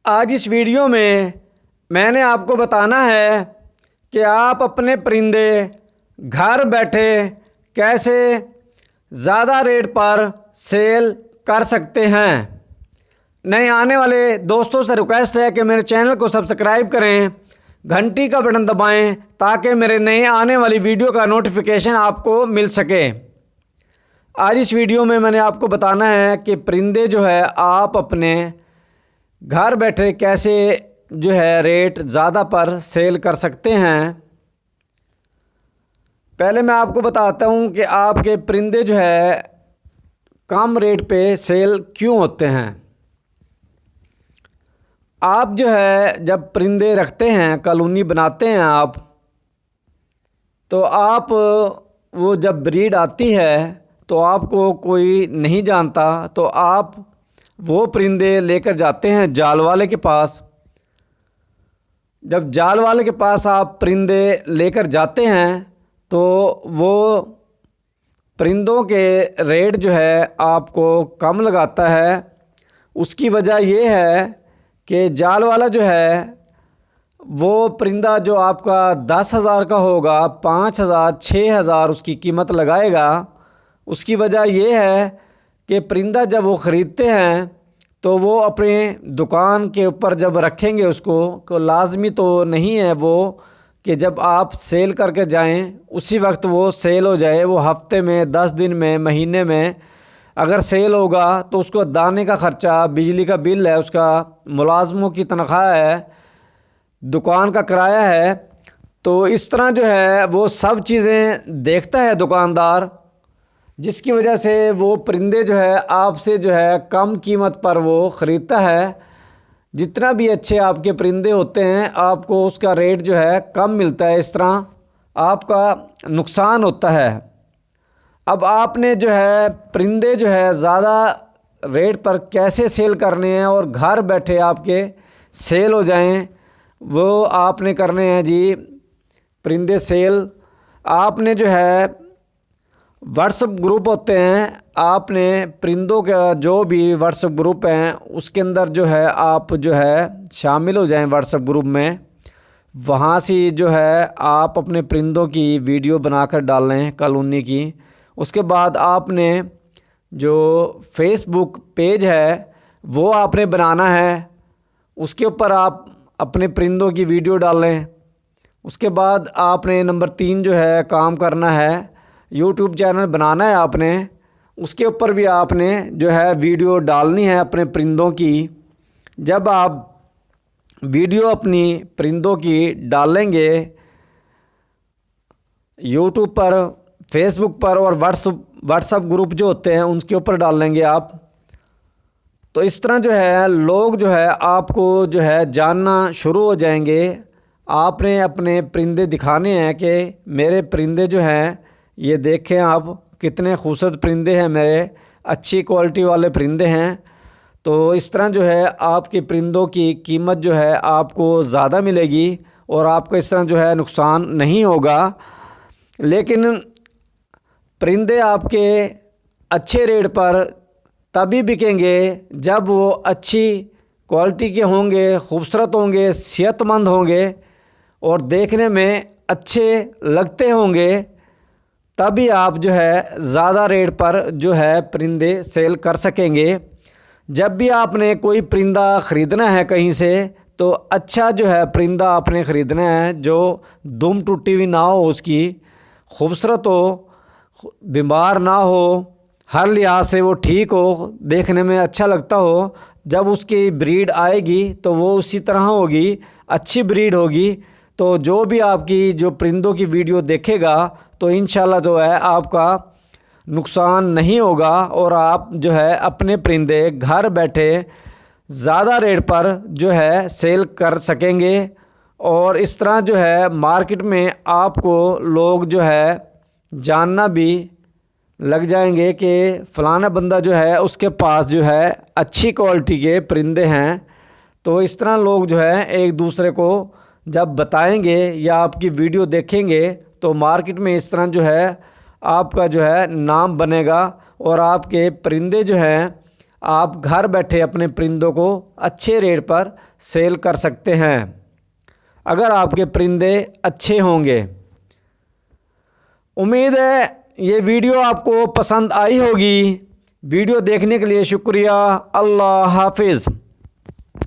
आज इस वीडियो में मैंने आपको बताना है कि आप अपने परिंदे घर बैठे कैसे ज़्यादा रेट पर सेल कर सकते हैं। नए आने वाले दोस्तों से रिक्वेस्ट है कि मेरे चैनल को सब्सक्राइब करें, घंटी का बटन दबाएं ताकि मेरे नए आने वाली वीडियो का नोटिफिकेशन आपको मिल सके। आज इस वीडियो में मैंने आपको बताना है कि परिंदे जो है आप अपने घर बैठे कैसे जो है रेट ज़्यादा पर सेल कर सकते हैं। पहले मैं आपको बताता हूं कि आपके परिंदे जो है कम रेट पे सेल क्यों होते हैं। आप जो है जब परिंदे रखते हैं, कॉलोनी बनाते हैं आप, तो आप वो जब ब्रीड आती है तो आपको कोई नहीं जानता, तो आप वो परिंदे लेकर जाते हैं जाल वाले के पास। जब जाल वाले के पास आप परिंदे लेकर जाते हैं तो वो परिंदों के रेट जो है आपको कम लगाता है। उसकी वजह ये है कि जाल वाला जो है वो परिंदा जो आपका 10,000 का होगा, 5,000 6,000 उसकी कीमत लगाएगा। उसकी वजह ये है कि परिंदा जब वो ख़रीदते हैं तो वो अपने दुकान के ऊपर जब रखेंगे उसको, तो लाजमी तो नहीं है वो कि जब आप सेल करके जाएं उसी वक्त वो सेल हो जाए। वो हफ्ते में, 10 दिन में, महीने में अगर सेल होगा तो उसको दाने का ख़र्चा, बिजली का बिल है, उसका मुलाजमों की तनख्वाह है, दुकान का किराया है। तो इस तरह जो है वो सब चीज़ें देखता है दुकानदार, जिसकी वजह से वो परिंदे जो है आपसे जो है कम कीमत पर वो ख़रीदता है। जितना भी अच्छे आपके परिंदे होते हैं आपको उसका रेट जो है कम मिलता है। इस तरह आपका नुकसान होता है। अब आपने जो है परिंदे जो है ज़्यादा रेट पर कैसे सेल करने हैं और घर बैठे आपके सेल हो जाएं, वो आपने करने हैं जी परिंदे सेल। आपने जो है व्हाट्सएप ग्रुप होते हैं, आपने परिंदों का जो भी व्हाट्सएप ग्रुप हैं उसके अंदर जो है आप जो है शामिल हो जाएं व्हाट्सएप ग्रुप में। वहाँ से जो है आप अपने परिंदों की वीडियो बनाकर डाल लें कॉलोनी की। उसके बाद आपने जो फेसबुक पेज है वो आपने बनाना है, उसके ऊपर आप अपने परिंदों की वीडियो डालें। उसके बाद आपने नंबर 3 जो है काम करना है, यूट्यूब चैनल बनाना है आपने। उसके ऊपर भी आपने जो है वीडियो डालनी है अपने परिंदों की। जब आप वीडियो अपनी परिंदों की डालेंगे यूट्यूब पर, फेसबुक पर और व्हाट्सएप ग्रुप जो होते हैं उनके ऊपर डालेंगे आप, तो इस तरह जो है लोग जो है आपको जो है जानना शुरू हो जाएंगे। आपने अपने परिंदे दिखाने हैं कि मेरे परिंदे जो हैं ये देखें आप कितने खूबसूरत परिंदे हैं, मेरे अच्छी क्वालिटी वाले परिंदे हैं। तो इस तरह जो है आपके परिंदों की कीमत जो है आपको ज़्यादा मिलेगी और आपको इस तरह जो है नुकसान नहीं होगा। लेकिन परिंदे आपके अच्छे रेट पर तभी बिकेंगे जब वो अच्छी क्वालिटी के होंगे, खूबसूरत होंगे, सेहतमंद होंगे और देखने में अच्छे लगते होंगे। तभी आप जो है ज़्यादा रेट पर जो है परिंदे सेल कर सकेंगे। जब भी आपने कोई परिंदा ख़रीदना है कहीं से तो अच्छा जो है परिंदा आपने ख़रीदना है, जो दुम टूटी हुई ना हो, उसकी खूबसूरत हो, बीमार ना हो, हर लिहाज से वो ठीक हो, देखने में अच्छा लगता हो। जब उसकी ब्रीड आएगी तो वो उसी तरह होगी, अच्छी ब्रीड होगी। तो जो भी आपकी जो परिंदों की वीडियो देखेगा तो इंशाल्लाह जो है आपका नुकसान नहीं होगा और आप जो है अपने परिंदे घर बैठे ज़्यादा रेट पर जो है सेल कर सकेंगे। और इस तरह जो है मार्केट में आपको लोग जो है जानना भी लग जाएंगे कि फ़लाना बंदा जो है उसके पास जो है अच्छी क्वालिटी के परिंदे हैं। तो इस तरह लोग जो है एक दूसरे को जब बताएंगे या आपकी वीडियो देखेंगे तो मार्केट में इस तरह जो है आपका जो है नाम बनेगा और आपके परिंदे जो हैं आप घर बैठे अपने परिंदों को अच्छे रेट पर सेल कर सकते हैं अगर आपके परिंदे अच्छे होंगे। उम्मीद है ये वीडियो आपको पसंद आई होगी। वीडियो देखने के लिए शुक्रिया। अल्लाह हाफिज़।